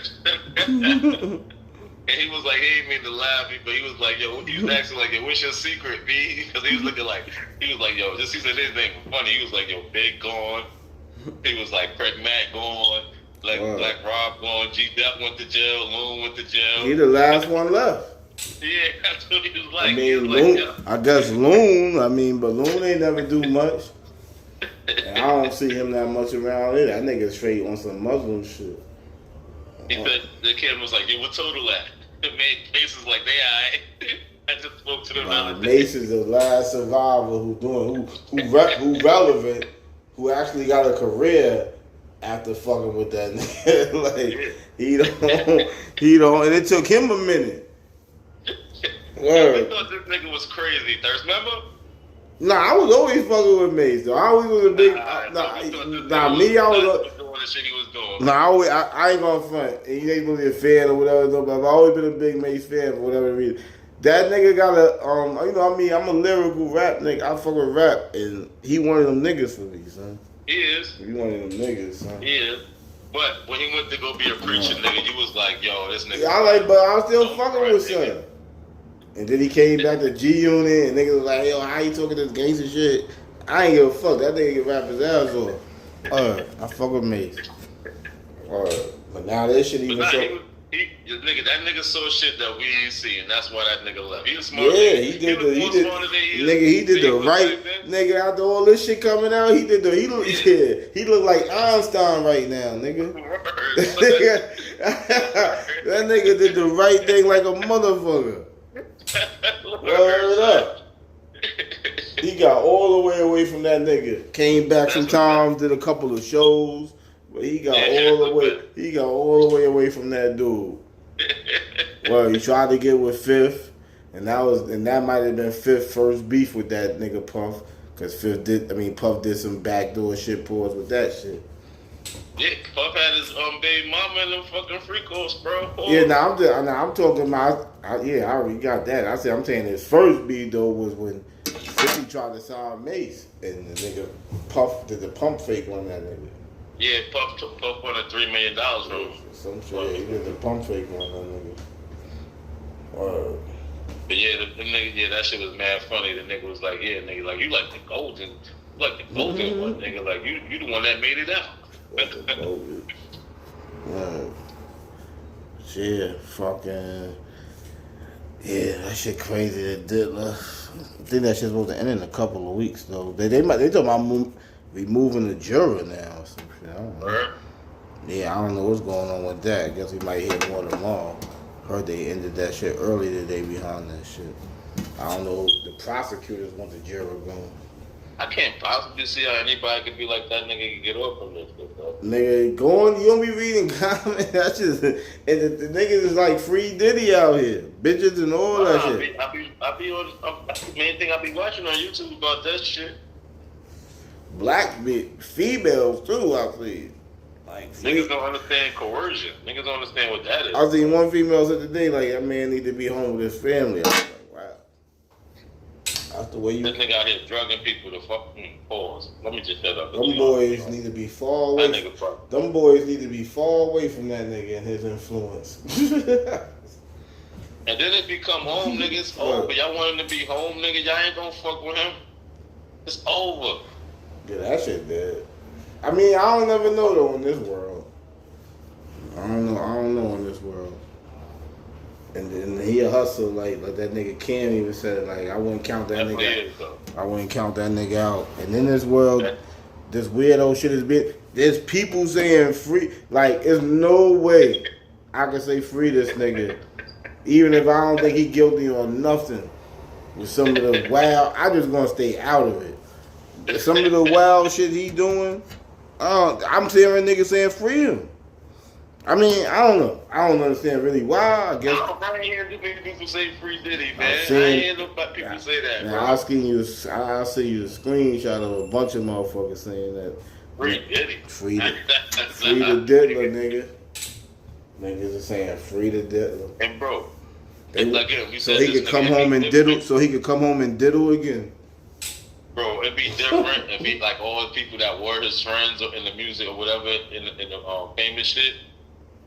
And he was like, he didn't mean to laugh, but he was like, yo, he was asking like, yo, what's your secret, B? Because he was looking like, he was like, yo, he said his name was funny. He was like, yo, Big gone. He was like, Craig Mack gone. Like, Black Rob gone. G Dep went to jail. Loon went to jail. He the last one left. Yeah, that's what he was like. I mean, Loon, I guess Loon, but Loon ain't never do much. And I don't see him that much around here. That nigga straight on some Muslim shit. He said, the kid was like, yo, what total at? It made faces like they alright. I just spoke to them other day. Mace is the last survivor who relevant, who actually got a career after fucking with that nigga. Like he don't, and it took him a minute. I thought this nigga was crazy. Thirst, remember? Nah, I was always fucking with Mace though. I always was a big. I ain't gonna front. He ain't really a fan or whatever, though, but I've always been a big Mace fan for whatever reason. That nigga got I'm a lyrical rap nigga. I fuck with rap, and he one of them niggas for me, son. He is. He one of them niggas, son. He is. But when he went to go be a preacher, nigga, you was like, yo, this nigga. Yeah, but I'm still fucking with son. And then he came back to G Unit, and niggas was like, yo, how you talking this gangster shit? I ain't give a fuck. That nigga can rap his ass off. I fuck with Mace. But now this shit even so. That nigga saw shit that we ain't see, and that's why that nigga left. He was smart. Yeah, he did the right nigga. After all this shit coming out, he look like Einstein right now, nigga. That nigga did the right thing like a motherfucker. Word up. He got all the way away from that nigga. Came back sometimes, did a couple of shows. But he got all the way away from that dude. Well, he tried to get with Fifth, and that might have been Fifth's first beef with that nigga Puff, Cause Puff did some backdoor shit pause with that shit. Yeah, Puff had his baby mama and them fucking freakos, bro. Pause. Yeah, I'm talking about. I already got that. I'm saying his first beat though was when 50 tried to sign Mace, and the nigga Puff did the pump fake on that nigga. Yeah, Puff wanted $3 million from him. Some shit. Yeah, he did the pump fake on that nigga. But yeah, the nigga, that shit was mad funny. The nigga was like, yeah, nigga, like, you like the golden one, nigga. Like, you the one that made it out. Yeah, fucking. Yeah, that shit crazy. The diddler. I think that shit's supposed to end in a couple of weeks, though. They talking about removing the juror now or some shit. I don't know. Yeah, I don't know what's going on with that. I guess we might hear more tomorrow. Heard they ended that shit early today behind that shit. I don't know. The prosecutors want the juror gone. I can't possibly see how anybody could be like that nigga can get off from this shit, though. Nigga, you don't be reading comments. That's just, and the niggas is like free Diddy out here. Bitches and all that shit. I be on, main thing I be watching on YouTube about that shit. Black females too, I see. Like, niggas don't understand coercion. Niggas don't understand what that is. I seen one female said today, like, that man need to be home with his family. I was like, wow. That's the way you... This nigga out here drugging people to fucking pause. Let me just shut up. Them boys need to be far away. Them boys need to be far away from that nigga and his influence. And then it become home niggas. Oh, but y'all want him to be home, nigga. Y'all ain't gonna fuck with him. It's over. Yeah, that shit dead. I mean, I don't never know though in this world. I don't know in this world. And then he a hustle like that nigga Cam even said, like, I wouldn't count that nigga out. I wouldn't count that nigga out. And in this world, this weirdo shit has been, there's people saying free, like, there's no way I can say free this nigga. Even if I don't think he guilty on nothing. With some of the wild, I just gonna stay out of it. Some of the wild shit he doing, I'm hearing niggas saying free him. I mean, I don't know. I don't understand really why. I guess I ain't hear people say free Diddy, man. I ain't hear no people say that, bro. I'll send you a screenshot of a bunch of motherfuckers saying that. Free Diddy. Free the diddler, nigga. Niggas are saying free the diddler. And bro, so he could come home and diddle. So he could come home and diddle again. Bro, it'd be different. It'd be like all the people that were his friends in the music or whatever in the famous shit.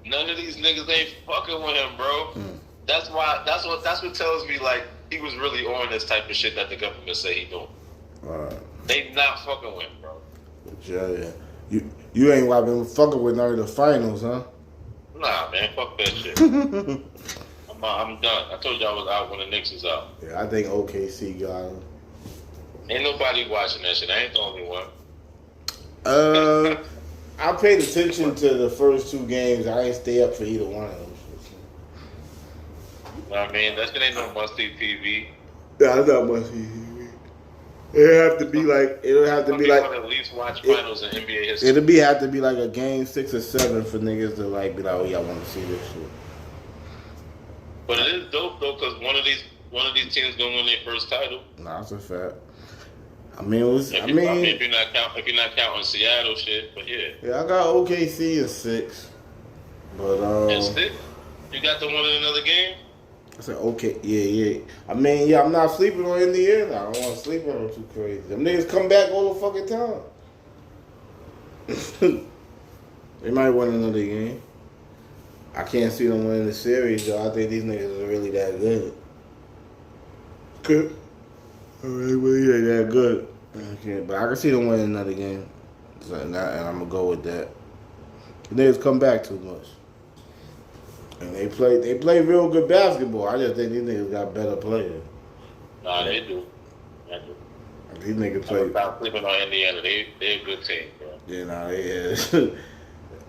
None of these niggas ain't fucking with him, bro. That's what tells me like he was really on this type of shit that the government say he doing. They not fucking with him, bro. Yeah. You ain't been fucking with none of the finals, huh? Nah, man, fuck that shit. I'm done. I told you I was out when the Knicks was out. Yeah, I think OKC got him. Ain't nobody watching that shit. I ain't the only one. I paid attention to the first two games. I ain't stay up for either one of them. I mean, that shit ain't no must-see TV. Yeah, it's not must-see TV. It'll have to be like at least watch finals in NBA history. It'll have to be like a game 6 or 7 for niggas to like be like, oh yeah, I want to see this shit. But it is dope though, cause one of these teams gonna win their first title. Nah, that's a fact. I mean, if you're not counting Seattle shit, but yeah. Yeah, I got OKC in 6, but in 6, you got the one in another game. I said okay, yeah. I mean, yeah, I'm not sleeping on Indiana. I don't want to sleep on them too crazy. Them niggas come back all the fucking time. They might win another game. I can't see them winning the series, though. I think these niggas are really that good. Good. They really ain't that good. But I can see them winning another game. And I'm going to go with that. The niggas come back too much. And they play real good basketball. I just think these niggas got better players. Nah, they do. These niggas play. Without sleeping on Indiana, they're a good team, bro. Yeah, nah, they is.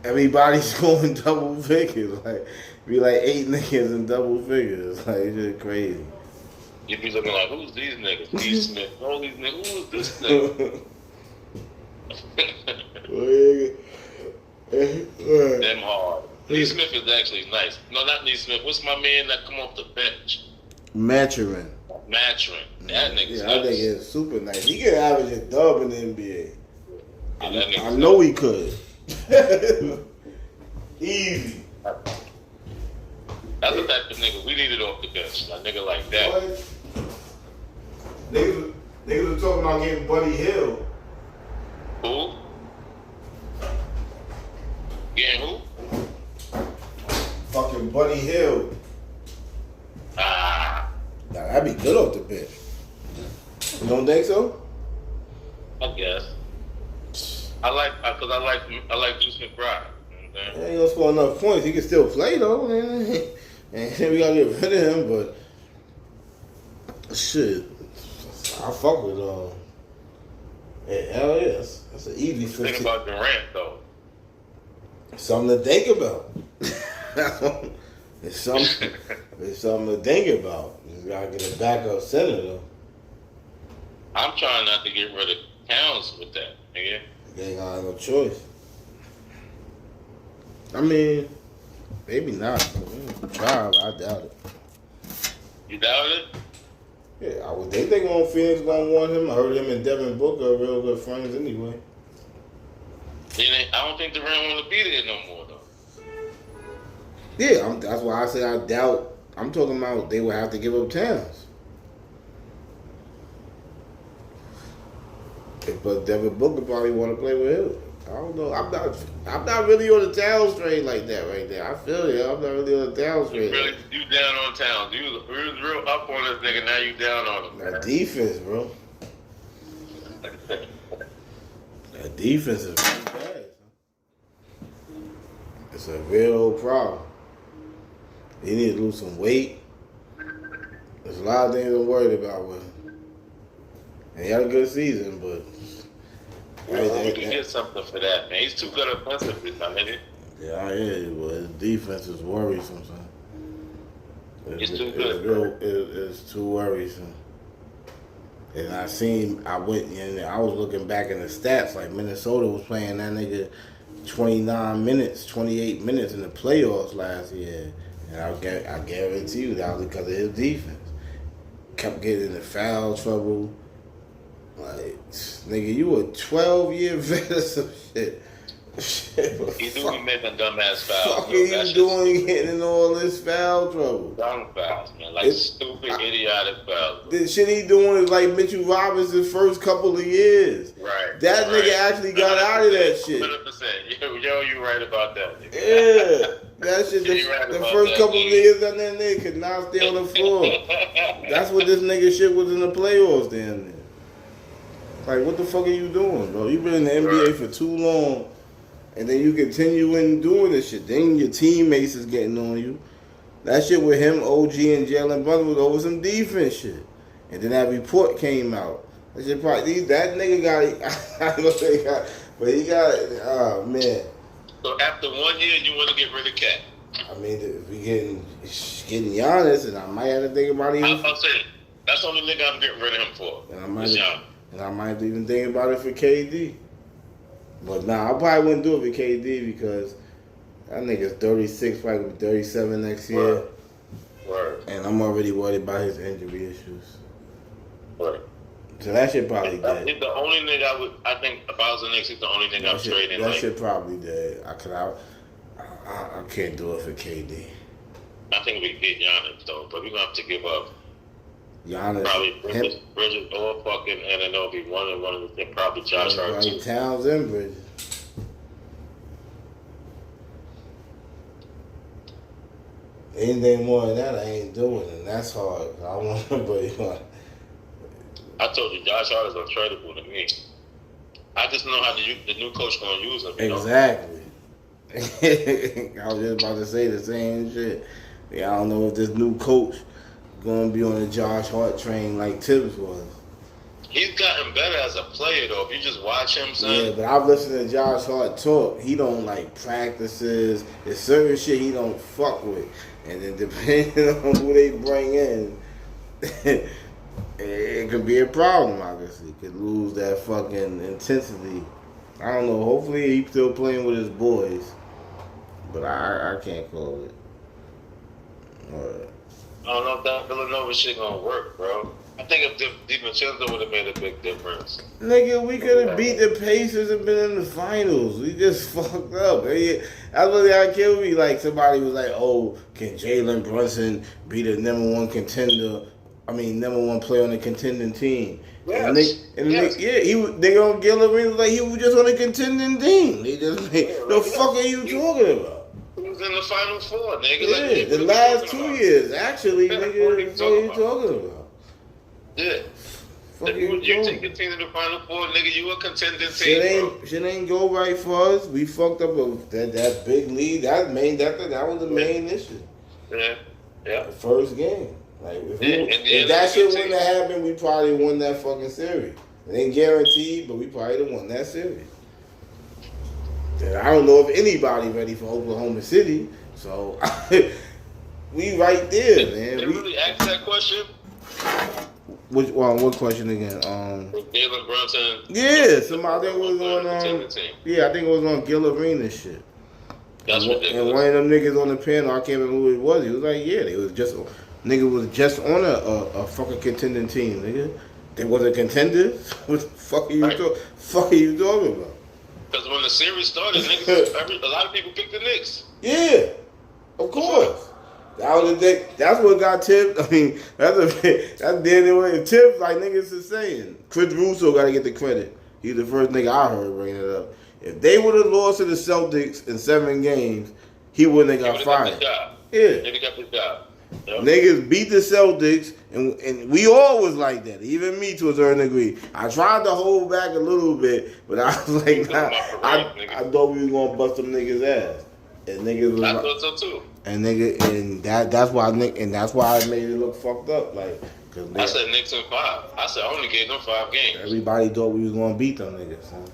Everybody's going double figures. Like, be like 8 niggas in double figures. Like, it's just crazy. You be looking like, who's these niggas? D. Smith. All these niggas. Who's this nigga? Them hard. D. Smith is actually nice. No, not D. Smith. What's my man that come off the bench? Maturin. Matron. That nigga's Yeah, I think it's super nice. He could average a dub in the NBA. Yeah, I know he could. Easy. That's the type of nigga we needed off the bench. A nigga like that. What? Niggas were talking about getting Buddy Hill. Who? Getting who? Fucking Buddy Hill. Ah, Now, that'd be good off the bench. You don't think so? I guess. I like Deuce McBride. He ain't gonna score enough points. He can still play though, man. And we gotta get rid of him, but shit, I fuck with yeah, hell yes, that's an easy 15. Think about Durant though. Something to think about. It's something to think about. You gotta get a backup center though. I'm trying not to get rid of Towns with that, nigga. You ain't got no choice. I mean, maybe not. Try, I doubt it. You doubt it? Yeah, I would think they going Phoenix gonna want him. I heard him and Devin Booker are real good friends anyway. I don't think Durant want to be there no more though. Yeah, that's why I say I doubt. I'm talking about they would have to give up Towns. But Devin Booker probably want to play with him. I don't know. I'm not really on the Towns train like that right there. I feel you. I'm not really on the Towns train. You down on Towns. You was real up on this nigga. Now you down on him. That defense, bro. That defense is really bad. It's a real old problem. He need to lose some weight. There's a lot of things I'm worried about with him. And he had a good season, but we can get something for that, man. He's too good offensively, my nigga. Yeah, I hear you, but his defense is worrisome, son. It's too good. It's too worrisome. And I went and I was looking back in the stats, like Minnesota was playing that nigga 29 minutes, 28 minutes in the playoffs last year. And I guarantee you that was because of his defense. Kept getting into foul trouble. Like, nigga, you a 12-year vet or some shit. He do be making dumbass fouls. Fuck are you doing getting in all this foul trouble? Dumb fouls, man. Like stupid, idiotic fouls. The shit he doing is like Mitchell Robinson's first couple of years. Right. That nigga actually got out of that shit. 100%. Yo, you right about that, nigga. Yeah. That shit, the first couple of years that nigga could not stay on the floor. That's what this nigga shit was in the playoffs down there. Like, what the fuck are you doing, bro? You been in the NBA for too long, and then you continue in doing this shit. Then your teammates is getting on you. That shit with him, OG, and Jalen Brunson was over some defense shit. And then that report came out. That shit probably, that nigga got it. I don't know if he got, but he got it. Oh, man. So after 1 year, you want to get rid of Cat? I mean, if we getting Giannis, and I might have to think about it. I'm saying, that's the only nigga I'm getting rid of him for. And I might even think about it for KD. But nah, I probably wouldn't do it for KD because that nigga's 36, probably 37 next year. Word. And I'm already worried about his injury issues. Word. So that shit probably dead. He's the only nigga I think if I was the Knicks, he's the only nigga I'm trading. That shit probably dead. I can't do it for KD. I think we get Giannis though, but we're gonna have to give up. Giannis, probably Bridges or fucking Anunoby. One of them, probably Josh Hart too. Towns and Bridges. Anything more than that, I ain't doing, and that's hard. I want somebody. I told you, Josh Hart is untradeable to me. I just know how the new coach gonna use him. Exactly. I was just about to say the same shit. I don't know if this new coach gonna be on the Josh Hart train like Tibbs was. He's gotten better as a player though. If you just watch him, son. Yeah, but I've listened to Josh Hart talk. He don't like practices. There's certain shit he don't fuck with. And then depending on who they bring in, it could be a problem, obviously. Could lose that fucking intensity. I don't know. Hopefully he's still playing with his boys. But I can't call it. I don't know if that Villanova shit gonna work, bro. I think if DiVincenzo would have made a big difference. Nigga, we could have beat the Pacers and been in the finals. We just fucked up. That's what got killed me. Like, somebody was like, oh, can Jalen Brunson be the number one contender? I mean, number one player on the contending team. Yes. Nigga on Gilligan was like, he was just on a contending team. They just like, the fuck are you talking about? He was in the Final Four, nigga. Yeah, like, the last 2 years, actually, Yeah, nigga. What are you talking about? Yeah. If you take your team to the Final Four, nigga, you a contending team, Shit ain't go right for us. We fucked up that big lead. That was the main issue. Yeah. Yeah. The first game. Like if that that shit wouldn't have happened, we probably won that fucking series. It ain't guaranteed, but we probably would have won that series. And I don't know if anybody ready for Oklahoma City. So we right there, man. They really asked that question. What question again? Jalen Brunson. Yeah, somebody I think it was on. Yeah, I think it was on Gil Arena shit. That's ridiculous. And one of them niggas on the panel, I can't remember who it was. He was like, "Yeah, they was just on a fucking contending team, nigga. They wasn't contenders. What the fuck are you talking about?" Because when the series started, niggas, a lot of people picked the Knicks. Yeah, of course. That was the day. That's what got tipped. I mean, that's damn near what tipped. Like niggas is saying, Chris Russo got to get the credit. He's the first nigga I heard bringing it up. If they would have lost to the Celtics in 7 games, he wouldn't have got fired. Got Yeah, he got the job. Yep. Niggas beat the Celtics, and we all was like that. Even me to a certain degree. I tried to hold back a little bit, but I was like, nah, I thought we was gonna bust some niggas' ass. And niggas was I thought so too. And that's why I made it look fucked up. Like, cause I said Knicks in 5. I said I only gave them 5 games. Everybody thought we was gonna beat them niggas. Huh?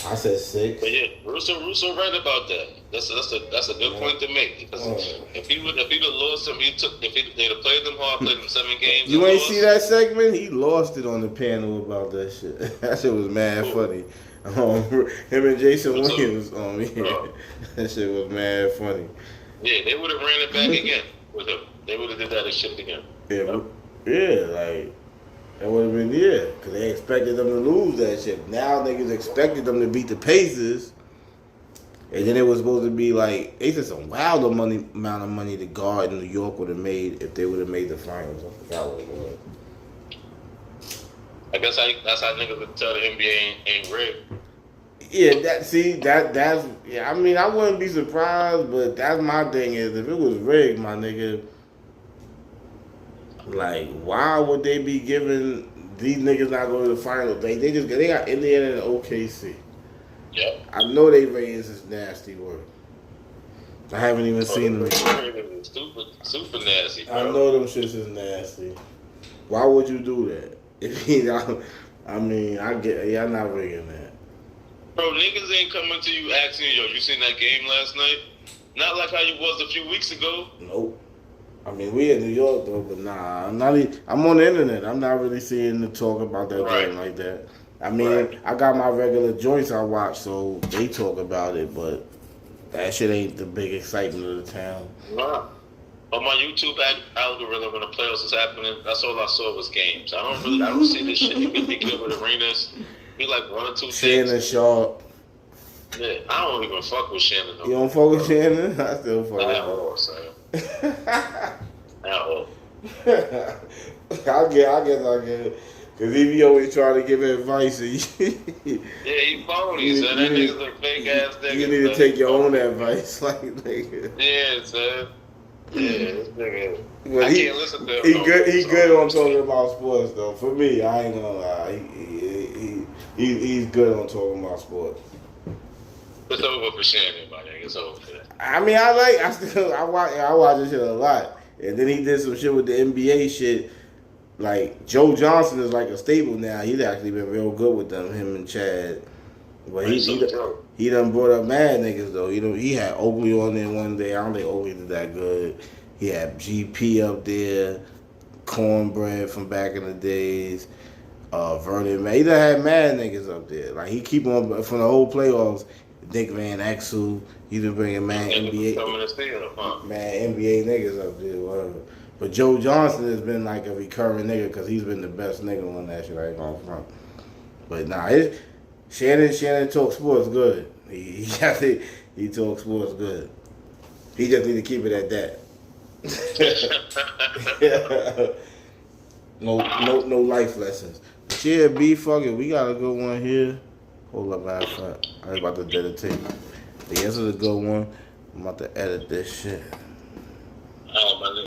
I said 6. But yeah, Russo right about that. That's a good point to make. Because if he would have lost them, if they'd have played them hard, played them 7 games. You ain't see that segment? He lost it on the panel about that shit. That shit was mad funny. Him and Jason Williams. That shit was mad funny. Yeah, they would have ran it back again with him. They would have did that shit again. Yeah, like that would have been because they expected them to lose that shit. Now niggas expected them to beat the Pacers, and then it was supposed to be like they said some wild amount of money the guard in New York would have made if they would have made the finals. I forgot what it was. I guess that's how niggas would tell the NBA ain't rigged. Yeah, that's I mean, I wouldn't be surprised, but that's my thing is if it was rigged, my nigga, like why would they be giving these niggas not going to the finals? They got Indiana and OKC. Yeah. I know they ratings is nasty work. I haven't even seen them. Super nasty. Bro. I know them shits is nasty. Why would you do that? I'm not rigging that. Bro, niggas ain't coming to you asking you seen that game last night? Not like how you was a few weeks ago. Nope. I mean, we in New York though, but nah, I'm on the internet. I'm not really seeing the talk about that game like that. I mean, I got my regular joints I watch, so they talk about it, but that shit ain't the big excitement of the town. Nah. On my YouTube algorithm when the playoffs is happening, that's all I saw was games. I don't see this shit. You be good with arenas. Be like 1 or 2 things. Shannon Sharp. Yeah, I don't even fuck with Shannon. No. You don't fuck with Shannon? I still fuck with At all, son. At all. I guess I get it. Because he be always trying to give advice. Yeah, he phony, son. That nigga's a fake ass nigga. You need to take your own advice. Like, nigga. Yeah, son. Yeah, this nigga. Well, I can't listen to him. He good on talking about sports, though. For me, I ain't gonna lie. He's good on talking about sports. It's over for Shannon, my nigga. It's over for that. I mean, I watch this shit a lot. And then he did some shit with the NBA shit. Like, Joe Johnson is like a staple now. He's actually been real good with them, him and Chad. But he done brought up mad niggas, though. You know, he had Oakley on there one day. I don't think Oakley did that good. He had GP up there, Cornbread from back in the days, Vernon, man. He done had mad niggas up there. Like, he keep on, from the whole playoffs, Nick Van Exel, he been bringing NBA niggas up there, whatever. But Joe Johnson has been like a recurring nigga because he's been the best nigga on that shit. I ain't gonna front. But nah, Shannon talks sports good. He talks sports good. He just need to keep it at that. No life lessons. But yeah, B, fuck it. We got a good one here. Hold up, matter of fact. I was about to dedicate. This is a good one. I'm about to edit this shit. Oh, my